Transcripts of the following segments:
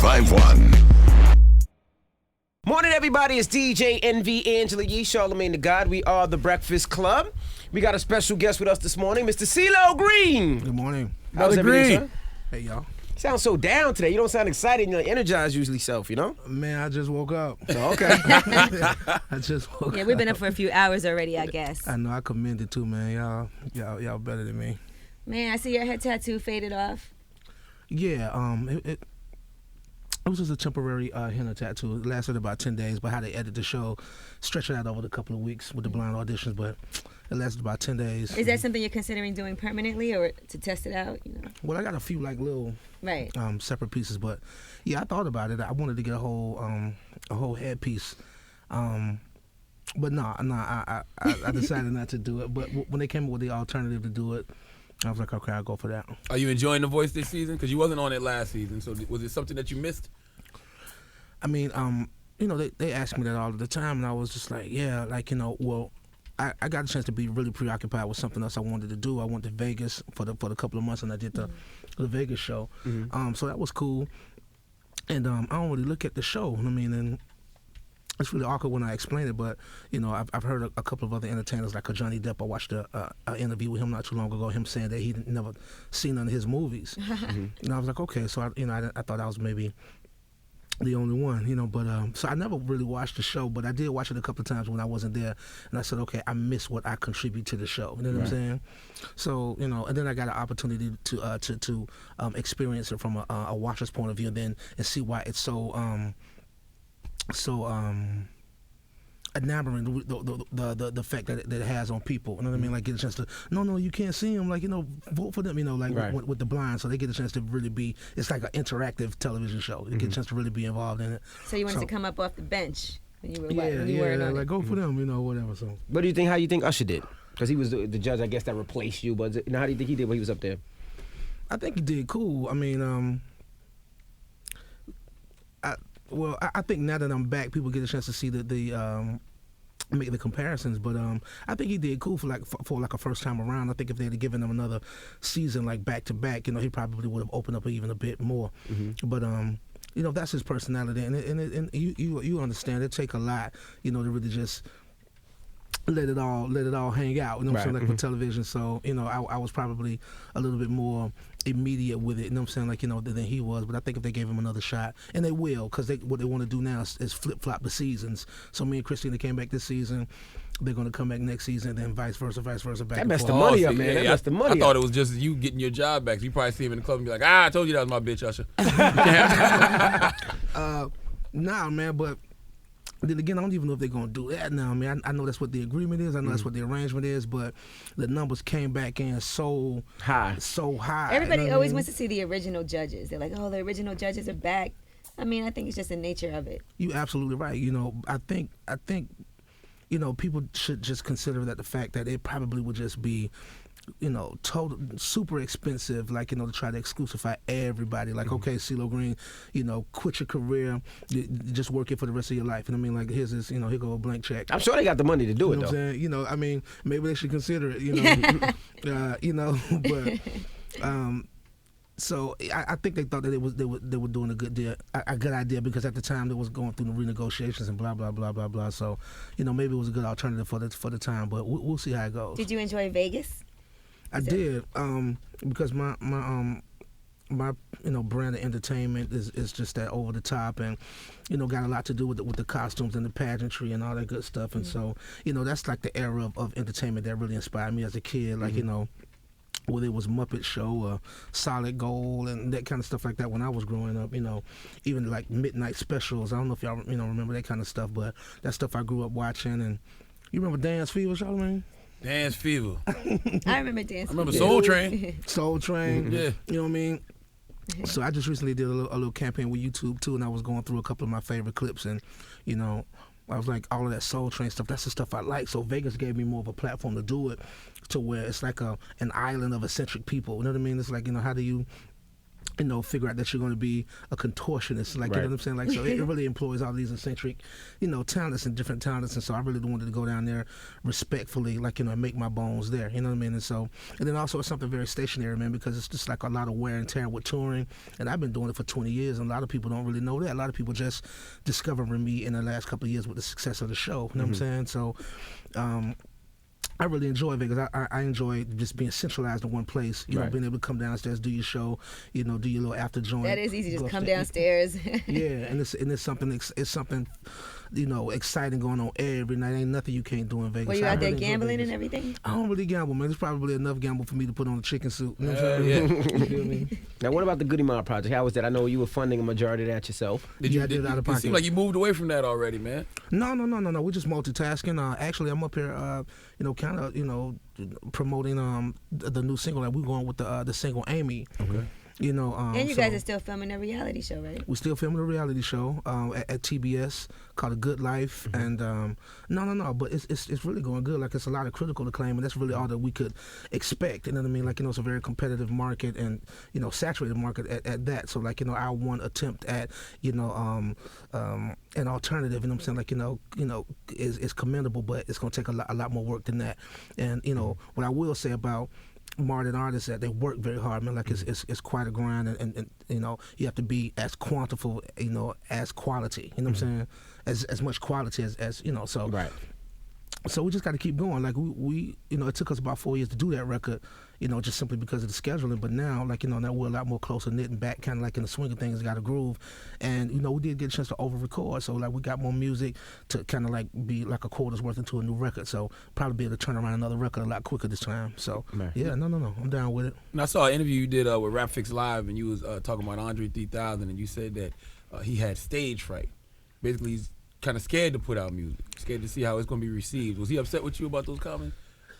1051. Morning, everybody. It's DJ NV Angela Yee, Charlamagne the God. We are the Breakfast Club. We got a special guest with us this morning, Mr. CeeLo Green. Good morning. How's everything, sir? Hey, y'all. You sound so down today. You don't sound excited. You're energized usually self, you know? Man, I just woke up. Oh, okay. I just woke up. Yeah, we've been up for a few hours already, I guess. I know. I commend it too, man. Y'all better than me. Man, I see your head tattoo faded off. Yeah. It was just a temporary henna tattoo. It lasted about 10 days, but how they edited the show, stretched it out over the couple of weeks with the blind auditions, but it lasted about 10 days. Is that something you're considering doing permanently or to test it out? You know? Well, I got a few like little Right. separate pieces, but yeah, I thought about it. I wanted to get a whole headpiece. But no, I decided not to do it. But when they came up with the alternative to do it, I was like, okay, I'll go for that. Are you enjoying The Voice this season? Because you wasn't on it last season. So was it something that you missed? I mean, you know, they ask me that all the time, and I was just like, yeah, like, you know, well, I got a chance to be really preoccupied with something else I wanted to do. I went to Vegas for the couple of months, and I did the Vegas show. Mm-hmm. So that was cool. And I don't really look at the show. I mean, and it's really awkward when I explain it, but you know, I've heard a couple of other entertainers like Johnny Depp. I watched an interview with him not too long ago. Him saying that he'd never seen none of his movies, and I was like, okay, so I thought I was maybe the only one, you know. But so I never really watched the show, but I did watch it a couple of times when I wasn't there, and I said, okay, I miss what I contribute to the show. You know what I'm saying? So you know, and then I got an opportunity to experience it from a watcher's point of view, and see why it's so enamoring, the effect that it has on people. You know what I mean? Like, get a chance to, no, you can't see them. Like, you know, vote for them. You know, like with the blind, so they get a chance to really be. It's like an interactive television show. They get a chance to really be involved in it. So you wanted to come up off the bench when you were like go for them. You know, whatever. So. What do you think? How you think Usher did? Because he was the judge, I guess, that replaced you. But you know, how do you think he did when he was up there? I think he did cool. I mean, I think now that I'm back, people get a chance to see make the comparisons. But I think he did cool for a first time around. I think if they'd have given him another season like back to back, you know, he probably would have opened up even a bit more. But you know, that's his personality, and you understand it take a lot, you know, to really just let it all hang out. You know what I'm saying? Like for television. So you know, I was probably a little bit more immediate with it. You know what I'm saying? Like, you know, than he was. But I think if they gave him another shot, and they will, because what they want to do now is flip flop the seasons. So me and Christina came back this season. They're going to come back next season, and then vice versa, back that messed the and forth. money up, man. That messed the money I thought up. it was just you getting your job back. So you probably see him in the club and be like, I told you that was my bitch, Usher. Nah, man, but then again, I don't even know if they're going to do that now. I mean, I know that's what the agreement is. I know that's what the arrangement is, but the numbers came back in so high. Everybody you know always what I mean? wants to see the original judges. They're like, oh, the original judges are back. I mean, I think it's just the nature of it. You absolutely right. You know, I think, you know, people should just consider that the fact that it probably would just be, you know, super expensive, like, you know, to try to exclusify everybody. Like, okay, CeeLo Green, you know, quit your career, just work it for the rest of your life. You know what I mean? Like, here's this, you know, here go a blank check. I'm sure they got the money to do You it, know though. what I'm saying? You know, I mean, maybe they should consider it, you know. You know, but so I think they thought that they were doing a good idea, because at the time they was going through the renegotiations and blah blah blah blah blah. So, you know, maybe it was a good alternative for the time, but we'll see how it goes. Did you enjoy Vegas? I did, because my you know, brand of entertainment is just that over the top, and you know, got a lot to do with the costumes and the pageantry and all that good stuff. And so, you know, that's like the era of entertainment that really inspired me as a kid. Like, you know, whether it was Muppet Show or Solid Gold and that kind of stuff like that when I was growing up, you know, even like midnight specials. I don't know if y'all, you know, remember that kind of stuff, but that stuff I grew up watching. And you remember Dance Fever, Charlamagne? Dance Fever. I remember Dance Fever. I remember Soul Train. Soul Train. Yeah. You know what I mean? So I just recently did a little campaign with YouTube too, and I was going through a couple of my favorite clips, and you know, I was like, all of that Soul Train stuff, that's the stuff I like. So Vegas gave me more of a platform to do it, to where it's like an island of eccentric people. You know what I mean? It's like, you know, how do you figure out that you're going to be a contortionist, like, you know what I'm saying? Like, so it really employs all these eccentric, talents and different talents. And so I really wanted to go down there respectfully, like, and make my bones there, you know what I mean? And so, and then also it's something very stationary, man, because it's just like a lot of wear and tear with touring. And I've been doing it for 20 years, and a lot of people don't really know that. A lot of people just discovering me in the last couple of years with the success of the show, you know what I'm saying? So, I really enjoy Vegas. I enjoy just being centralized in one place. You know, being able to come downstairs, do your show. Do your little after joint. That is easy. Just come downstairs. Yeah, and it's something. It's something. Exciting going on every night. Ain't nothing you can't do in Vegas. Were you out there gambling and everything? I don't really gamble, man. It's probably enough gamble for me to put on a chicken suit. You know what I'm saying? Yeah. You feel me? Now, what about the Goody Mob project? How was that? I know you were funding a majority of that yourself. I did it out of pocket. It seemed like you moved away from that already, man. No. We're just multitasking. Actually, I'm up here, kind of, promoting the new single that we're going with the single Amy. Okay. And you guys are still filming a reality show, right? We're still filming a reality show at TBS called A Good Life, and but it's really going good. Like, it's a lot of critical acclaim, and that's really all that we could expect. You know what I mean? Like, it's a very competitive market and saturated market at that. So, like, our one attempt at an alternative, you know what I'm saying? Like, is commendable, but it's going to take a lot more work than that. And what I will say about modern artists, that they work very hard, man. Like, it's quite a grind, and you have to be as quantifiable, as quality. You know what I'm saying? As much quality as so. Right. So we just got to keep going. Like, we it took us about 4 years to do that record, just simply because of the scheduling. But now, like, now we're a lot more closer knit and back, kind of like in the swing of things, got a groove. And, we did get a chance to over-record. So, like, we got more music to kind of, like, be like a quarter's worth into a new record. So, probably be able to turn around another record a lot quicker this time. So, yeah, no. I'm down with it. And I saw an interview you did with Rap Fix Live, and you was talking about Andre 3000, and you said that he had stage fright. Basically, he's kind of scared to put out music, scared to see how it's going to be received. Was he upset with you about those comments?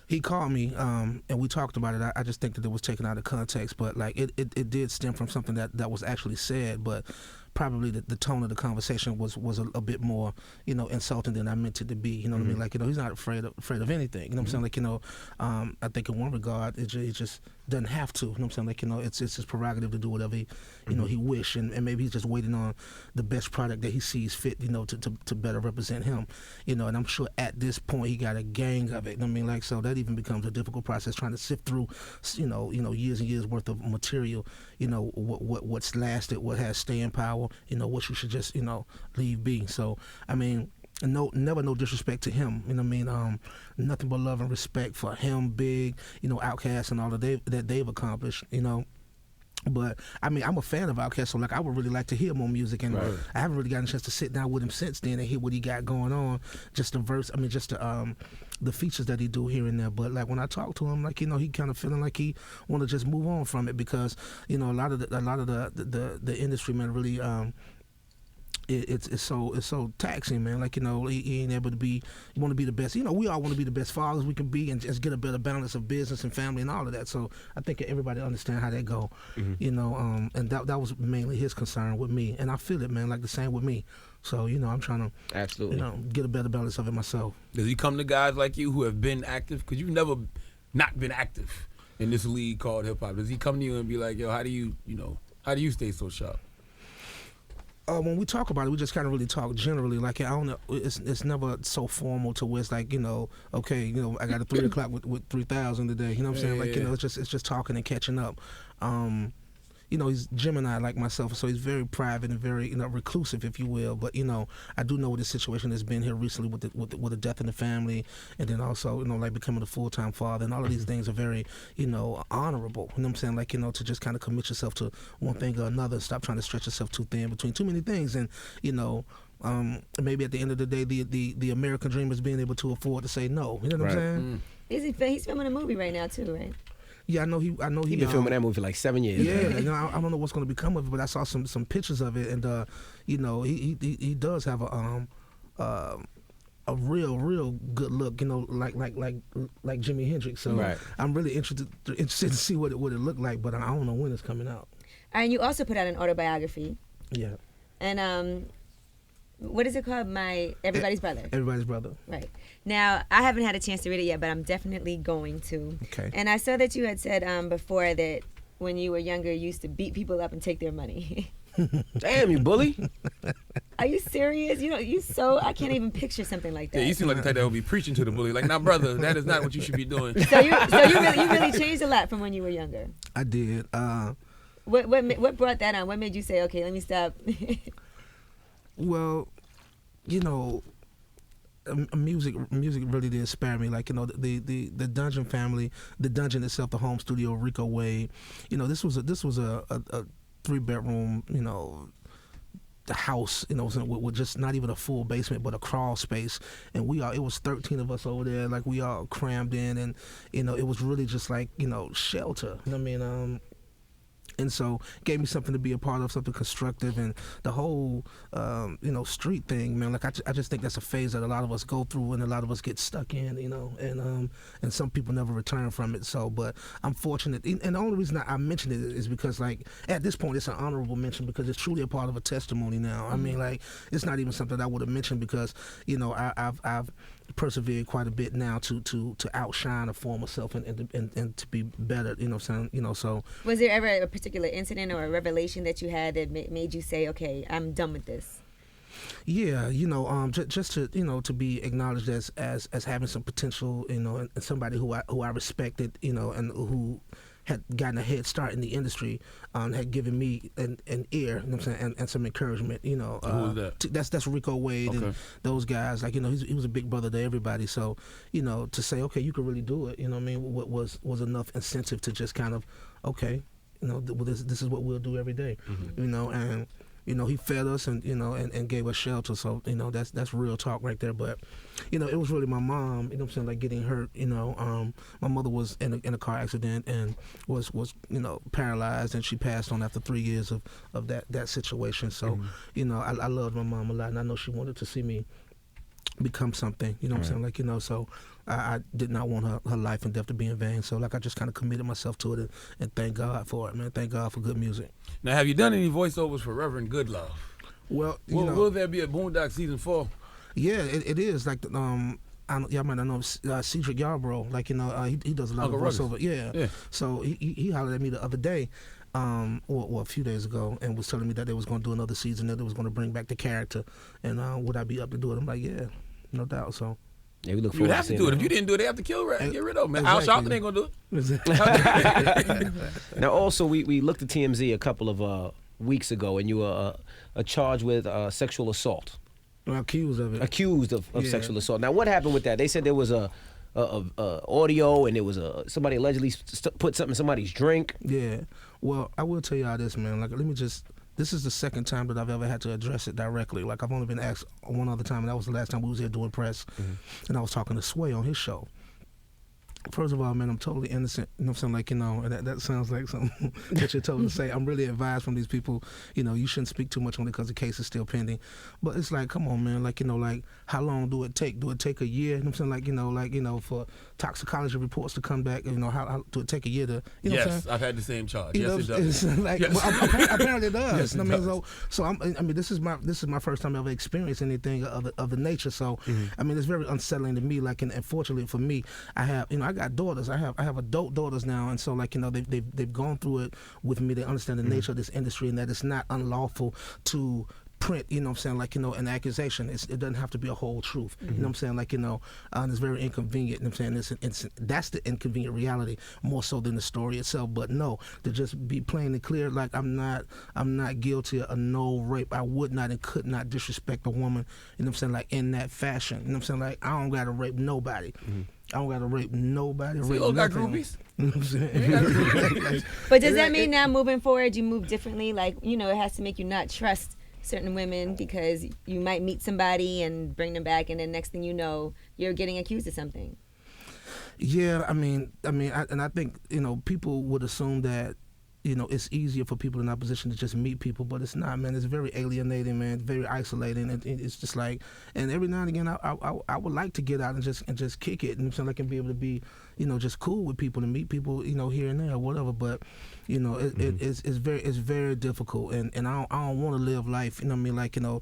He called me, and we talked about it. I just think that it was taken out of context, but like it did stem from something that was actually said, but probably the tone of the conversation was a bit more, insulting than I meant it to be. You know what I mean? Like, he's not afraid of anything. You know what I'm saying? Like, I think in one regard, it just doesn't have to. You know what I'm saying? Like, it's his prerogative to do whatever he, he wish, and maybe he's just waiting on the best product that he sees fit, to better represent him. And I'm sure at this point he got a gang of it. You know what I mean? Like, so that even becomes a difficult process, trying to sift through, years and years worth of material. What's lasted, what has staying power. What you should just leave be. So I mean, never no disrespect to him. You know what I mean? Nothing but love and respect for him, Big, Outkast, and all that they've accomplished. But I mean, I'm a fan of Outkast, so like I would really like to hear more music, and I haven't really gotten a chance to sit down with him since then and hear what he got going on. Just the features that he do here and there. But like when I talk to him, like he kind of feeling like he want to just move on from it, because a lot of the industry, man, really it's so taxing, man. Like, he ain't able to be. You want to be the best. We all want to be the best fathers we can be, and just get a better balance of business and family and all of that. So I think everybody understand how that go. And that was mainly his concern with me, and I feel it, man. Like the same with me. So I'm trying to absolutely get a better balance of it myself. Does he come to guys like you who have been active? Because you've never not been active in this league called hip hop. Does he come to you and be like, yo, how do you stay so sharp? When we talk about it, we just kind of really talk generally. Like, I don't know, it's never so formal to where it's like, okay, I got a 3 o'clock with 3000 today. You know what I'm saying? Like, it's just talking and catching up. He's Gemini like myself, so he's very private and very reclusive, if you will. But I do know what the situation has been here recently with the death in the family, and then also like becoming a full-time father, and all of these things are very honorable. You know what I'm saying? Like, to just kind of commit yourself to one thing or another, stop trying to stretch yourself too thin between too many things, and maybe at the end of the day, the American dream is being able to afford to say no. You know what I'm saying? He's filming a movie right now too, right? Yeah, I know he. He's been filming that movie for like 7 years. Yeah, I don't know what's going to become of it, but I saw some pictures of it, and he does have a real good look, like Jimi Hendrix. So I'm really interested to see what it looked like, but I don't know when it's coming out. And you also put out an autobiography. Yeah. And what is it called? Everybody's Brother. Everybody's Brother. Right. Now, I haven't had a chance to read it yet, but I'm definitely going to. Okay. And I saw that you had said before that when you were younger used to beat people up and take their money. Damn, you bully. Are you serious? I can't even picture something like that. Yeah, you seem like the type that would be preaching to the bully. Like, nah, brother, that is not what you should be doing. So you really changed a lot from when you were younger. I did. What brought that on? What made you say, okay, let me stop? Well, you know, music really did spare me. Like, you know, the Dungeon family, the Dungeon itself, the home studio, Rico Wade. You know, this was a 3-bedroom, you know, the house, you know, with just not even a full basement, but a crawl space, and it was 13 of us over there, like we all crammed in, and you know, it was really just like, you know, shelter. I mean, and so gave me something to be a part of, something constructive, and the whole, you know, street thing, man. Like I just think that's a phase that a lot of us go through, and a lot of us get stuck in, you know, and some people never return from it. So, but I'm fortunate, and the only reason I mention it is because, like, at this point, it's an honorable mention because it's truly a part of a testimony now. I mean, like, it's not even something I would have mentioned because, you know, I've persevered quite a bit now to outshine a former self and to be better, you know what I'm saying? You know, so. Was there ever a particular incident or a revelation that you had that made you say, okay, I'm done with this? Yeah, you know, just to, you know, to be acknowledged as having some potential, you know, and somebody who I respected, you know, and who had gotten a head start in the industry, had given me an ear, you know what I'm saying, and some encouragement, you know. Who was that? That's Rico Wade and those guys. Like, you know, he was a big brother to everybody. So, you know, to say, okay, you could really do it, you know what I mean, was enough incentive to just kind of, okay, you know, this is what we'll do every day, you know, and you know, he fed us and, you know, and gave us shelter. So, you know, that's real talk right there. But, you know, it was really my mom, you know what I'm saying, like getting hurt, you know. My mother was in a car accident and was, you know, paralyzed, and she passed on after 3 years of that situation. So, you know, I loved my mom a lot, and I know she wanted to see me become something, you know what I'm saying, like, you know, so I did not want her life and death to be in vain. So, like, I just kind of committed myself to it, and thank God for it, man. Thank God for good music. Now, have you done any voiceovers for Reverend Goodlove? Well, will there be a Boondock season 4? Yeah, it is. Like, y'all might not know Cedric Yarbrough. Like, you know, he does a lot Uncle of voiceover. Yeah. So he hollered at me the other day, or a few days ago, and was telling me that they was going to do another season, that they was going to bring back the character, and would I be up to do it? I'm like, yeah, no doubt. So. Yeah, we look you forward have to do it. If you didn't do it, they have to kill Red. Get rid of him. Exactly. Al Sharpton ain't gonna do it. Now, also, we looked at TMZ a couple of weeks ago, and you were charged with sexual assault. Accused of it. Accused of sexual assault. Now, what happened with that? They said there was a audio, and there was somebody allegedly put something in somebody's drink. Yeah. Well, I will tell y'all this, man. Like, this is the second time that I've ever had to address it directly. Like, I've only been asked one other time, and that was the last time we was here doing press, and I was talking to Sway on his show. First of all, man, I'm totally innocent. You know what I'm saying? Like, you know, and that sounds like something that you're told to say. I'm really advised from these people, you know, you shouldn't speak too much on it because the case is still pending. But it's like, come on, man. Like, you know, like, how long do it take? Do it take a year? You know what I'm saying? Like, you know, for toxicology reports to come back, you know, how do it take a year to, you know what I'm saying? Yes, I've had the same charge. You yes, know, it does. It's like, yes. well, apparently it does. Yes, it I mean, does. I mean, this is my first time ever experienced anything of the nature. So, I mean, it's very unsettling to me. Like, and fortunately for me, I got daughters. I have adult daughters now, and so, like, you know, they've gone through it with me. They understand the nature of this industry, and that it's not unlawful to print, you know what I'm saying, like, you know, an accusation. It doesn't have to be a whole truth. You know what I'm saying, like, you know, and it's very inconvenient. You know what I'm saying, that's the inconvenient reality more so than the story itself. But no, to just be plain and clear, like, I'm not guilty of no rape. I would not and could not disrespect a woman, you know what I'm saying, like, in that fashion. You know what I'm saying, like, I don't gotta rape nobody. I don't gotta rape nobody. So you all got groupies? You know what I'm saying? But does that mean now moving forward you move differently? Like, you know, it has to make you not trust certain women because you might meet somebody and bring them back, and then next thing you know, you're getting accused of something. Yeah, I think, you know, people would assume that, you know, it's easier for people in our position to just meet people, but it's not, man. It's very alienating, man. Very isolating, and it's just like, and every now and again, I would like to get out and just kick it, and so I can be able to be, you know, just cool with people and meet people, you know, here and there or whatever. But, you know, it's very difficult, and I don't want to live life, you know what I mean, like, you know,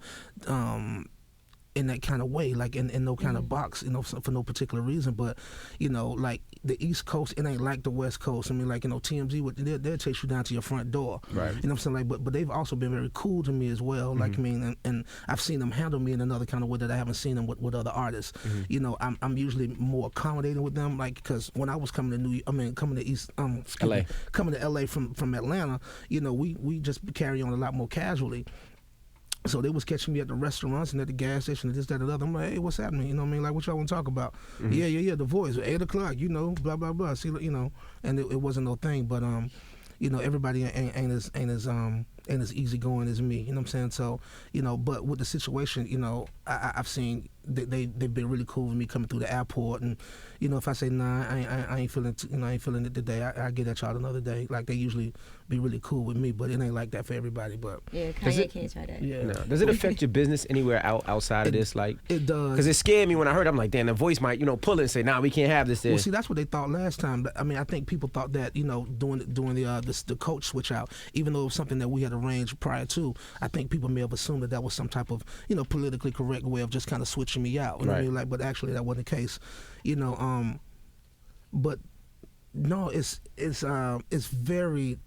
in that kind of way, like in no kind of box, for no particular reason. But, like the East Coast, it ain't like the West Coast. I mean, like, TMZ, they'll chase you down to your front door. Right. You know what I'm saying? Like, but they've also been very cool to me as well. Like, I mean, and I've seen them handle me in another kind of way that I haven't seen them with other artists. I'm usually more accommodating with them, like, because when I was coming to LA from Atlanta, we just carry on a lot more casually. So they was catching me at the restaurants and at the gas station and this, that, and the other. I'm like, hey, what's happening? You know what I mean? Like, what y'all want to talk about? Yeah, The Voice, 8 o'clock, blah, blah, blah. See, and it wasn't no thing, but, everybody ain't as easygoing as me. You know what I'm saying? So, but with the situation, I've seen they've been really cool with me coming through the airport, and if I say nah, I ain't feeling I ain't feeling it today, I get at y'all another day. Like, they usually be really cool with me, but it ain't like that for everybody. But yeah, Kanye can't try that. Yeah. No. Does it affect your business anywhere outside of this? Like, it does. Because it scared me when I heard. I'm like, damn, The Voice might pull it and say, nah, we can't have this there. Well, see, that's what they thought last time. I mean, I think people thought that doing the coach switch out, even though it was something that we had arranged prior to, I think people may have assumed that was some type of politically correct way of just kind of switching me out. You know what I mean? Like, but actually that wasn't the case. But no, it's very,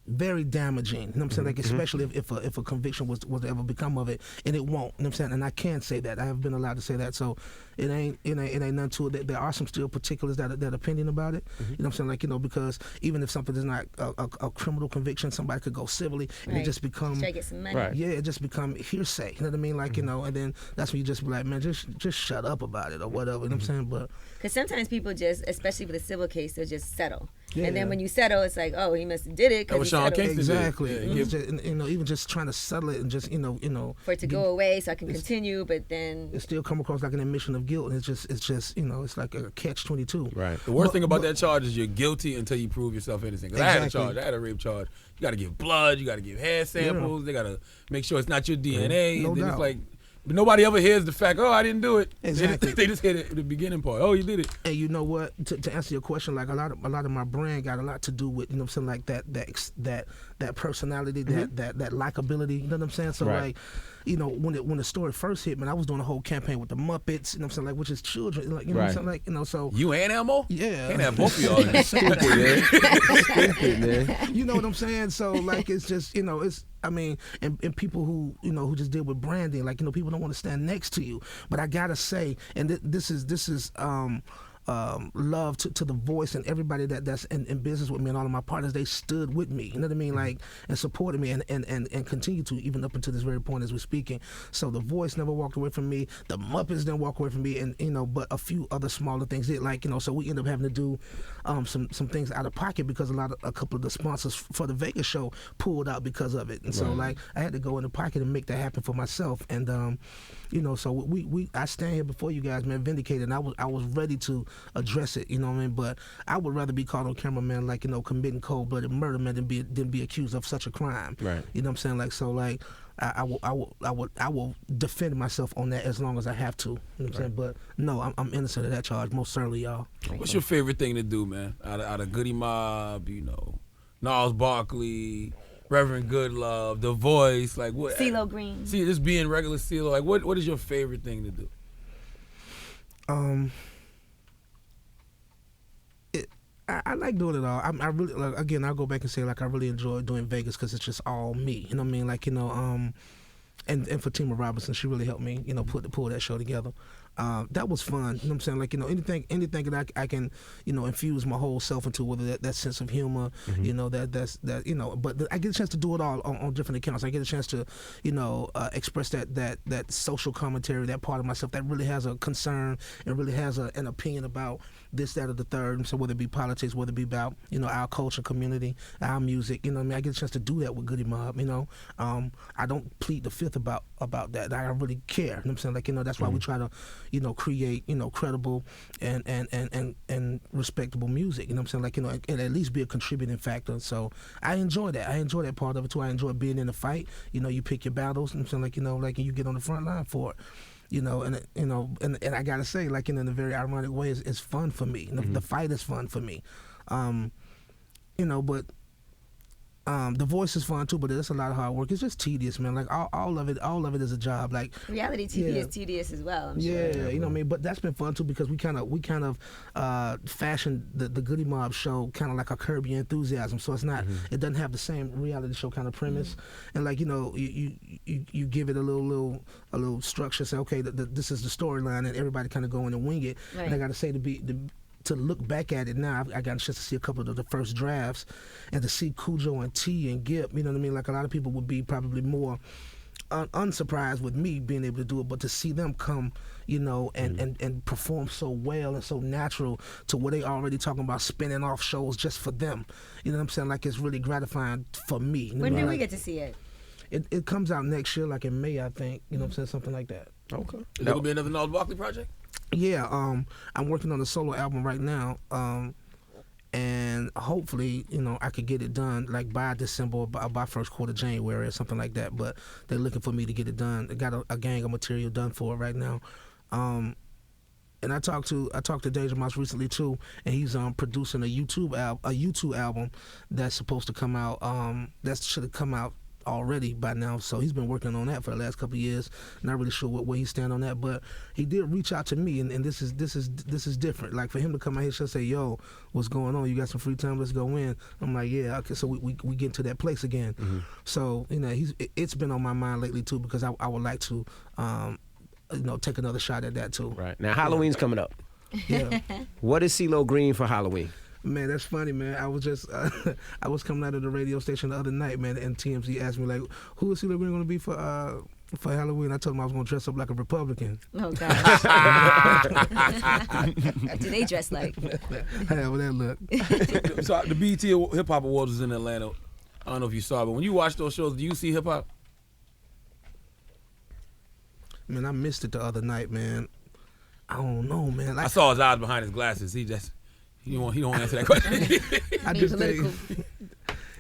very damaging. You know what I'm saying? Like, especially if a conviction was to ever become of it, and it won't. You know what I'm saying? And I can say that. I have been allowed to say that. So it ain't nothing to it. There are some still particulars that are pending about it. You know what I'm saying? Like, because even if something is not a criminal conviction, somebody could go civilly and it just become try to get some money. Right. Yeah, it just become hearsay. You know what I mean? Like, and then that's when you just be like, man, just shut up about it or whatever. You know what I'm saying? But because sometimes people just, especially with a civil case, they'll just settle. Yeah. And then when you settle, it's like, oh, he must have did it. That was Sean Kingston. exactly. Yeah, Just, even just trying to settle it and just for it to go away so I can continue, but then it still come across like an admission of guilt, and it's just it's like a catch-22. Right. The worst thing about that charge is you're guilty until you prove yourself innocent. Because I had a charge. I had a rape charge. You got to give blood. You got to give hair samples. They got to make sure it's not your DNA. No and then doubt. it's like, but nobody ever hears the fact, oh, I didn't do it. Exactly. They just hear the beginning part. Oh, you did it. And you know what? To answer your question, like a lot of my brand got a lot to do with, what I'm saying, like that personality, that likability. You know what I'm saying? So Right. like, when the story first hit, man, I was doing a whole campaign with the Muppets. You know what I'm saying? Like, which is children. Like, what I'm saying? Like, so You and Elmo? yeah. Can't have both of y'all. Stupid, man. Stupid, man. You know what I'm saying? So like, it's just it's. I mean, and people who who just deal with branding, like people don't want to stand next to you. But I gotta say, and this is love to the Voice and everybody that's in business with me, and all of my partners. They stood with me, you know what I mean, like, and supported me, and continue to, even up until this very point as we're speaking. So the Voice never walked away from me. The Muppets didn't walk away from me, and but a few other smaller things did, like so we ended up having to do some things out of pocket because a couple of the sponsors for the Vegas show pulled out because of it, and so like I had to go in the pocket and make that happen for myself, and so I stand here before you guys, man, vindicated, and I was ready to address it, you know what I mean? But I would rather be caught on camera, man, like committing cold-blooded murder, man, than be accused of such a crime. Right. You know what I'm saying? Like, so like I will defend myself on that as long as I have to. You know what I'm saying? But no, I'm innocent of that charge, most certainly, y'all. What's your favorite thing to do, man? Out of Goody Mob, Gnarls Barkley, Reverend Goodlove, The Voice, like what? CeeLo Green. See, just being regular CeeLo, like what is your favorite thing to do? I like doing it all. I really, like, again, I'll go back and say, like, I really enjoy doing Vegas because it's just all me. You know what I mean? Like, and Fatima Robinson, she really helped me, pull that show together. That was fun. You know what I'm saying? Like, anything that I can, infuse my whole self into, whether that sense of humor, but I get a chance to do it all on different accounts. I get a chance to, express that social commentary, that part of myself that really has a concern and really has an opinion about this, that, or the third. So whether it be politics, whether it be about, our culture, community, our music, I get a chance to do that with Goody Mob, I don't plead the fifth about that. I really care. You know what I'm saying? Like, that's why we try to, create, credible and respectable music. You know what I'm saying? Like, and at least be a contributing factor. So I enjoy that. I enjoy that part of it too. I enjoy being in the fight. You pick your battles. You know what I'm saying? Like, and you get on the front line for it. And I gotta say, like, in a very ironic way, it's fun for me. The fight is fun for me. But The Voice is fun too, but it's a lot of hard work. It's just tedious, man. Like all of it is a job. Like Reality TV Yeah. is tedious as well, I'm yeah, sure. you know what I mean. But that's been fun too because we kind of fashioned the Goody Mob show kind of like a Curb Your Enthusiasm. So it's not, it doesn't have the same reality show kind of premise. And like you give it a little structure. Say okay, this is the storyline, and everybody kind of go in and wing it. Right. And I got to say to look back at it now, I got a chance to see a couple of the first drafts, and to see Cujo and T and Gip, you know what I mean? Like a lot of people would be probably more unsurprised with me being able to do it, but to see them come, and perform so well and so natural to where they already talking about spinning off shows just for them. You know what I'm saying? Like it's really gratifying for me. You know When what I do mean? we get to see it? It comes out next year, like in May, I think. You know what I'm saying? Something like that. Okay. Is there gonna be another Gnarls Barkley project? Yeah, I'm working on a solo album right now, and hopefully, I could get it done like by December or by first quarter January or something like that. But they're looking for me to get it done. I got a gang of material done for it right now, and I talked to Danger Mouse recently too, and he's producing a YouTube album that's supposed to come out. That should have come out already by now, so he's been working on that for the last couple of years. Not really sure where he stand on that, but he did reach out to me, and this is different. Like for him to come out here and say, "Yo, what's going on? You got some free time? Let's go in." I'm like, "Yeah, okay." So we get to that place again. So it's been on my mind lately too because I would like to take another shot at that too. Right. Now Halloween's coming up. Yeah. What is CeeLo Green for Halloween? Man, that's funny, man. I was just I was coming out of the radio station the other night, man, and TMZ asked me like, "Who is CeeLo Green going to be for Halloween?" I told him I was going to dress up like a Republican. Oh, gosh. What do they dress like? How would that look? So the BET Hip Hop Awards was in Atlanta. I don't know if you saw it, but when you watch those shows, do you see hip hop? Man, I missed it the other night, man. I don't know, man. Like, I saw his eyes behind his glasses. He don't answer that question. I Being just political. think,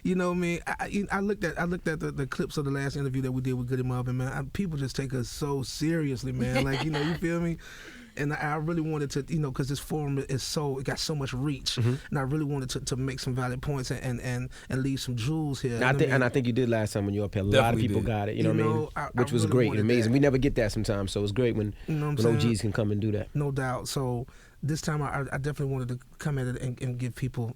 you know what I mean? I looked at the clips of the last interview that we did with Goody Mob, and man, people just take us so seriously, man. Like, you feel me? And I really wanted to, because this forum it got so much reach, and I really wanted to make some valid points and leave some jewels here. I think you did last time when you were up here. A lot of Definitely people did. got it. You know what I mean? I Which was really great and wanted amazing. that. We never get that sometimes, so it's great when You know what I'm OGs saying? can come and do that. No doubt. So this time I definitely wanted to come at it and give people,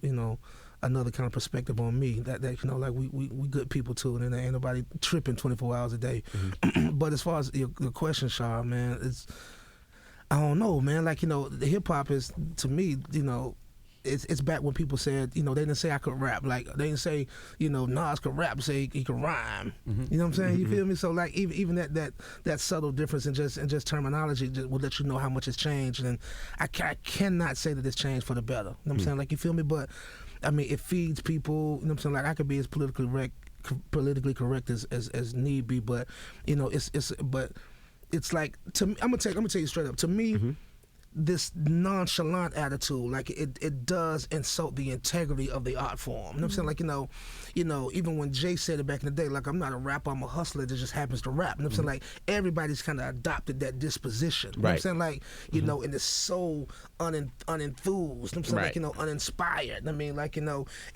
another kind of perspective on me. That like we good people too, and ain't nobody tripping 24 hours a day. But as far as your question, Shaw, man, I don't know, man. Like, the hip hop is, to me, it's back when people said, they didn't say I could rap. Like, they didn't say, Nas could rap, say he could rhyme. You know what I'm saying? You feel me? So, like, even that subtle difference in just terminology will let you know how much it's changed. And I cannot say that it's changed for the better. You know what I'm saying? Like, you feel me? But, I mean, it feeds people. You know what I'm saying? Like, I could be as politically correct as need be, but, it's like, to me, I'm gonna tell you straight up. To me, this nonchalant attitude, like it does insult the integrity of the art form. You know what I'm saying? Like, even when Jay said it back in the day, like, I'm not a rapper, I'm a hustler that just happens to rap. You know what I'm saying? Like, everybody's kind of adopted that disposition. You know what I'm Right. saying? Like, and it's so unenthused. You know what I'm saying? Right. Like, uninspired. I mean, like,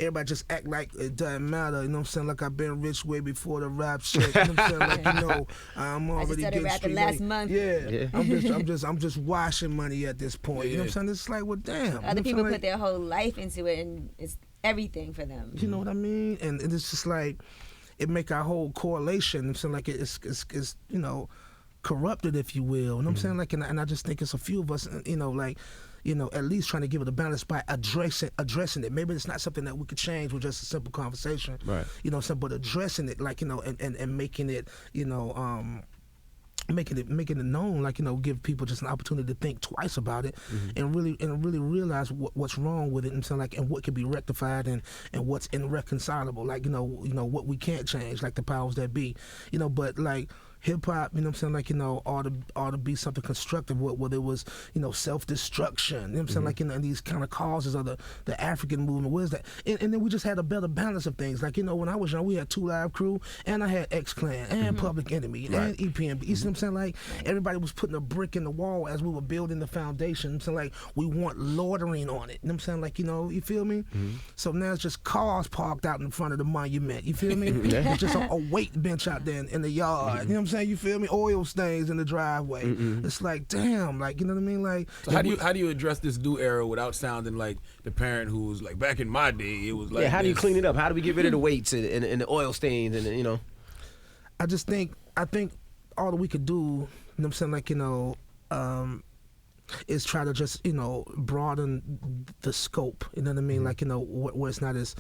everybody just act like it doesn't matter. You know what I'm saying? Like, I've been rich way before the rap shit. You know what I'm saying? Like, I'm I just already started getting rapping street last money. month. Yeah. I'm just washing money at this point. You know what I'm Yeah. saying? It's like, well, damn. You know what Other I'm people saying? put their whole life into it, and it's everything for them. You know what I mean? And it's just like, it make our whole correlation. I'm saying, like, it's corrupted, if you will. You know what I'm saying? Like, and I just think it's a few of us, at least trying to give it a balance by addressing it. Maybe it's not something that we could change with just a simple conversation. Right. You know what I'm saying? But addressing it, like, and making it, making it known, like, give people just an opportunity to think twice about it, and really realize what's wrong with it, and so, like, and what can be rectified, and what's irreconcilable, like, what we can't change, like the powers that be, but like, hip hop, you know what I'm saying, like, you know, ought to be something constructive, whether it was, you know, self-destruction, you know what I'm saying, like, you know, and these kind of causes of the African movement, what is that? And then we just had a better balance of things. Like, you know, when I was young, we had 2 Live Crew, and I had X-Clan, and Public Enemy, and EPMB, you see what I'm saying, like, everybody was putting a brick in the wall as we were building the foundation, you know what I'm saying, like, we weren't loitering on it, you know what I'm saying, like, you know, you feel me? So now it's just cars parked out in front of the monument, you feel me? It's just a weight bench out there in the yard, you know what I'm saying, you feel me? Oil stains in the driveway. It's like, damn, like, you know what I mean? Like, so how do you address this new era without sounding like the parent who was like, back in my day, it was like, how do you clean it up? How do we get rid of the weights and the oil stains and you know? I think all that we could do, you know what I'm saying, like, you know, is try to just, you know, broaden the scope, you know what I mean, like, you know, where it's not as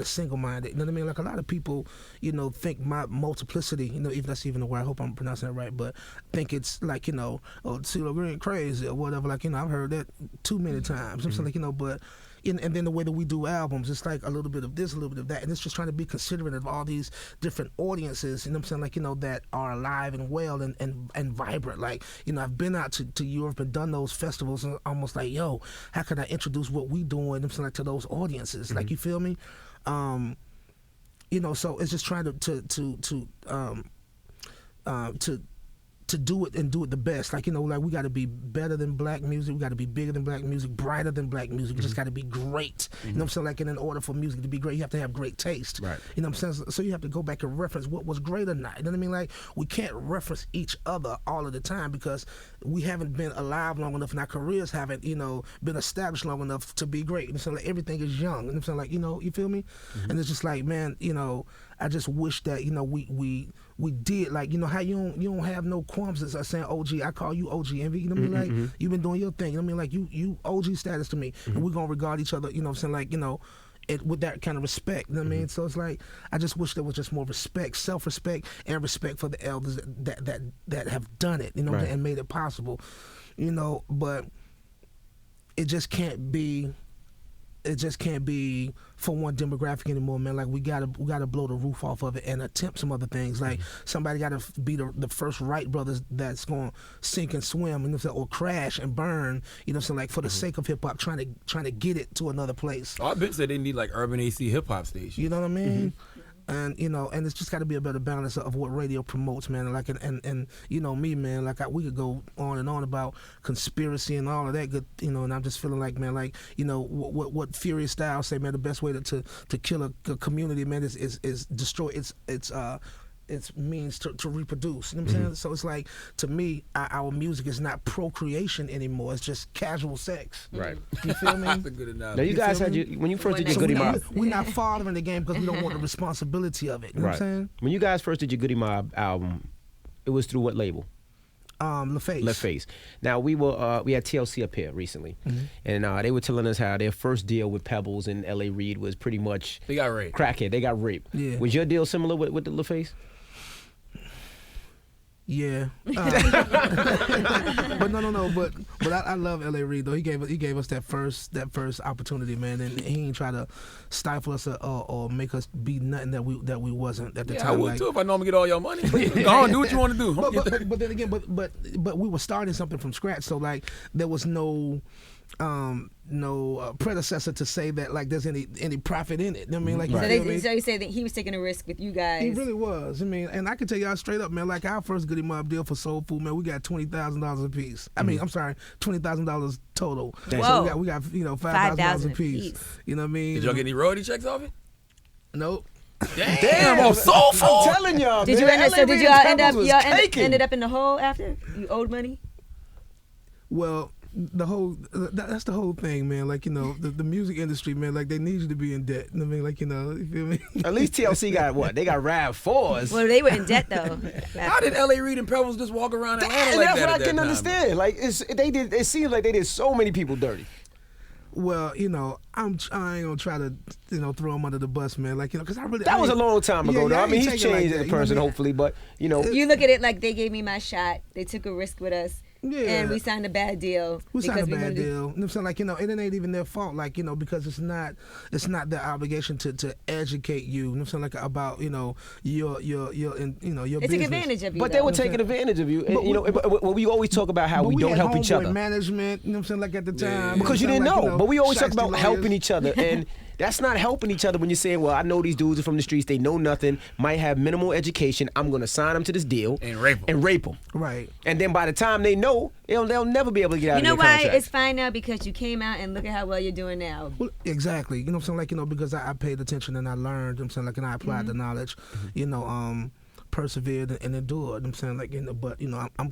single-minded, you know what I mean, like, a lot of people, you know, think my multiplicity, you know, even that's even the word, I hope I'm pronouncing it right, but think it's like, you know, oh, CeeLo Green crazy or whatever, like, you know, I've heard that too many times, I'm saying, like, you know, but and then the way that we do albums, it's like a little bit of this, a little bit of that, and it's just trying to be considerate of all these different audiences, you know what I'm saying, like, you know, that are alive and well and vibrant. Like, you know, I've been out to Europe and done those festivals and almost like, yo, how can I introduce what we doing, you know what I'm saying, like, to those audiences, like, you feel me? You know, so it's just trying to do it and do it the best. Like, you know, like, we got to be better than black music. We got to be bigger than black music, brighter than black music. We just got to be great. You know what I'm saying? Like, and in order for music to be great, you have to have great taste. Right. You know what I'm saying? So you have to go back and reference what was great or not. You know what I mean? Like, we can't reference each other all of the time because we haven't been alive long enough and our careers haven't, you know, been established long enough to be great. You know what I'm saying? Like, everything is young. You know what I'm saying? Like, you know, you feel me? And it's just like, man, you know, I just wish that, you know, we did, like, you know, how you don't have no qualms as saying OG. I call you OG Envy. You know what I mean? Like, you've been doing your thing. You know what I mean? Like, you OG status to me, and we're gonna regard each other. You know what I'm saying? Like, you know, with that kind of respect. You know what I mean? So it's like, I just wish there was just more respect, self-respect, and respect for the elders that have done it. You know, and made it possible. You know, but it just can't be. It just can't be for one demographic anymore, man. Like, we gotta blow the roof off of it and attempt some other things. Like, somebody gotta be the first Wright brothers that's gonna sink and swim, you know, or crash and burn, you know, so like, for the sake of hip hop, trying to get it to another place. Oh, I've been said they need like urban AC hip hop stations. You know what I mean? And, you know, and it's just got to be a better balance of what radio promotes, man. Like, and you know me, man, like, we could go on and on about conspiracy and all of that good, you know, and I'm just feeling like, man, like, you know, what Furious Styles say, man, the best way to kill a community, man, is destroy its means to reproduce. You know what I'm saying? So it's like, to me, our music is not procreation anymore. It's just casual sex. Right. You feel me? That's a good analogy. Now, you guys had when you first did your Goody Mob. We're not fathering the game because we don't want the responsibility of it. You know what I'm saying? When you guys first did your Goody Mob album, it was through what label? LaFace. LaFace. Now, we had TLC up here recently, and they were telling us how their first deal with Pebbles and L.A. Reid was pretty much They got raped. crackhead. They got raped. Yeah. Was your deal similar with the LaFace? Yeah, but no. But I love L.A. Reid though. He gave us that first opportunity, man, and he ain't try to stifle us or make us be nothing that we wasn't at the time. I would like, too if I know I'm gonna get all your money. Go on, do what you want to do. but then again, but we were starting something from scratch, so like, there was no predecessor to say that, like, there's any profit in it. You know what I mean? Like, So you say that he was taking a risk with you guys. he really was. I mean, and I can tell y'all straight up, man, like, our first Goody Mob deal for Soul Food, man, we got $20,000 a piece. I mean, I'm sorry, $20,000 total. Whoa. So we got you know, $5,000 a piece. You know what I mean? Did y'all get any royalty checks off it? Nope. Damn, on Soul Food. I'm telling y'all, Did man. you ended up in the hole after? You owed money? Well, that's the whole thing, man. Like, you know, the music industry, man, like, they need you to be in debt. You know what I mean? Like, you know, you feel me? At least TLC got what? They got RAV4s. Well, they were in debt though. How did L.A. Reid and Pebbles just walk around Atlanta And like that's that what at I can that time? understand. Like, it seems like they did so many people dirty. Well, you know, I ain't gonna try to, you know, throw him under the bus, man. Like, you know, because That was a long time ago, though. I mean, he's ain't take it like changed that, as a you know what I person, mean? hopefully, but, you know. You look at it like they gave me my shot. They took a risk with us. Yeah. and we signed a bad deal. We signed a because we bad wanted to- deal. You know what I'm saying? Like, and it ain't even their fault. Like, because it's not their obligation to educate you. You know what I'm saying? Like about, your They business. took advantage of you. But they were though. taking advantage of you. And, But we always talk about how But we don't had help each homeboy other. management, you know what I'm saying? Like at the time. Because you know what didn't I'm saying? know. Like, But we always talk shiesty about lawyers. helping each other. And that's not helping each other when you're saying, well, I know these dudes are from the streets. They know nothing. Might have minimal education. I'm going to sign them to this deal. And rape 'em. And rape them. Right. And then by the time they know, they'll never be able to get out You know of their why contract. it's fine now? Because you came out and look at how well you're doing now. Well, exactly. You know what I'm saying? Like, because I paid attention and I learned, you know what I'm saying? Like, and I applied the knowledge, persevered and endured, you know what I'm saying? Like, but, I'm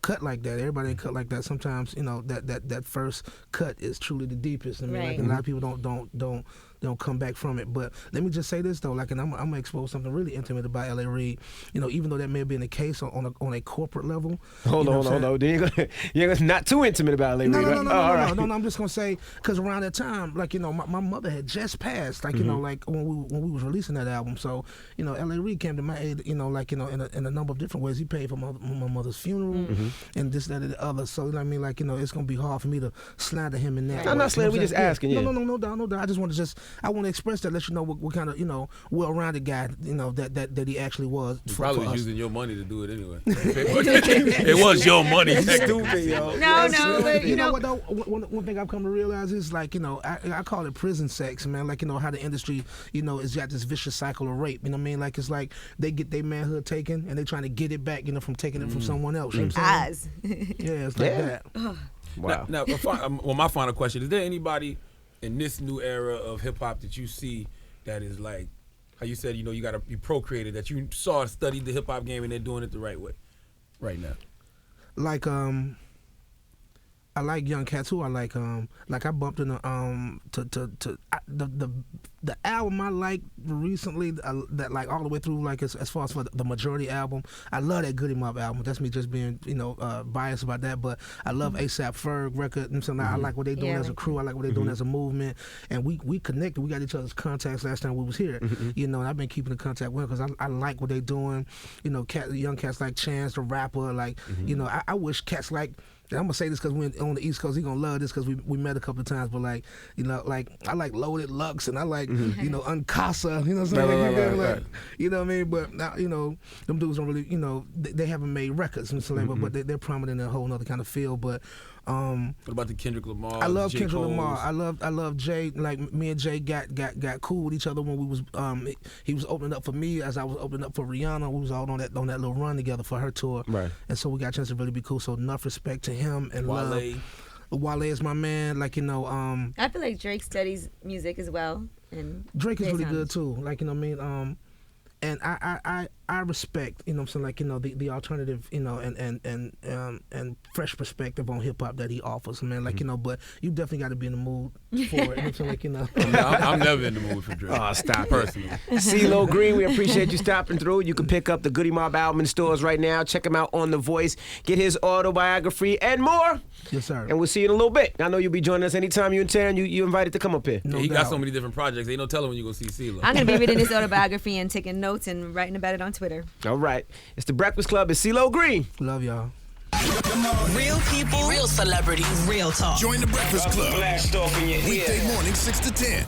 cut like that. Everybody ain't cut like that. Sometimes, that first cut is truly the deepest. I mean, like, Right. and a lot of people don't come back from it. But let me just say this though, like, and I'm gonna expose something really intimate about L.A. Reid. Even though that may have been the case on a corporate level. Hold on. You ain't gonna not too intimate about it, No, right? no, all right. I'm just gonna say because around that time, like my mother had just passed, like like when we was releasing that album. So L.A. Reid came to my aid, in a number of different ways. He paid for my mother's funeral and this, that, and the other. So I mean, like it's gonna be hard for me to slander him in that. I'm way. not slandering, we just asking you. No doubt. I just want to express that, let you know what kind of well-rounded guy that he actually was. You for probably was us. using your money to do it anyway. It was your money. Stupid, yo. No, but You know what though? One thing I've come to realize is like I call it prison sex, man. Like how the industry is got this vicious cycle of rape. You know what I mean? Like it's like they get their manhood taken and they trying to get it back, from taking it from someone else. You know what I'm saying? Eyes. Yeah, it's like that. Wow. Now, my final question: is there anybody in this new era of hip hop that you see that is like, how you said, you procreated, that you studied the hip hop game and they're doing it the right way, right now? Like I like young cats who I like I bumped in the album I like recently that like all the way through, like as far as for the majority album, I love that Goody Mob album. That's me just being biased about that, but I love ASAP Ferg record, and so I like what they doing as a crew. I like what they doing as a movement, and we connected. We got each other's contacts last time we was here, and I've been keeping in contact with them because I like what they doing. Young cats like Chance the rapper, like I wish cats like. I'm gonna say this because we're on the East Coast. He gonna love this because we met a couple of times. But like, like I like Loaded Lux and I like Uncasa. You know what I'm saying? Right. You know what I mean? But now, them dudes don't really, they haven't made records and stuff, but they're prominent in a whole other kind of field. But what about the Kendrick Lamar? I love J. Kendrick Cole's? Lamar. I love Jay. Like me and Jay got cool with each other when we was he was opening up for me as I was opening up for Rihanna. We was all on that little run together for her tour. Right. And so we got a chance to really be cool. So enough respect to him and Wale. love. Wale is my man. Like I feel like Drake studies music as well. And Drake is plays really on- good too. Like what I mean. And I respect, what I'm saying, like, the alternative, and fresh perspective on hip hop that he offers, man. Like, but you definitely got to be in the mood for it. You know what I'm saying, like, I'm never in the mood for Drake. Oh, stop personally. CeeLo Green, we appreciate you stopping through. You can pick up the Goody Mob album in stores right now. Check him out on The Voice. Get his autobiography and more. Yes, sir. And we'll see you in a little bit. I know you'll be joining us anytime you're in town. You invited to come up here. No He got doubt. so many different projects. Ain't no telling when you gonna see CeeLo. I'm gonna be reading his autobiography and taking notes and writing about it on Twitter. All right. It's The Breakfast Club. It's CeeLo Green. Love y'all. Real people, real celebrities, real talk. Join the Breakfast Club. Blast off in your ear. Weekday morning, 6 to 10.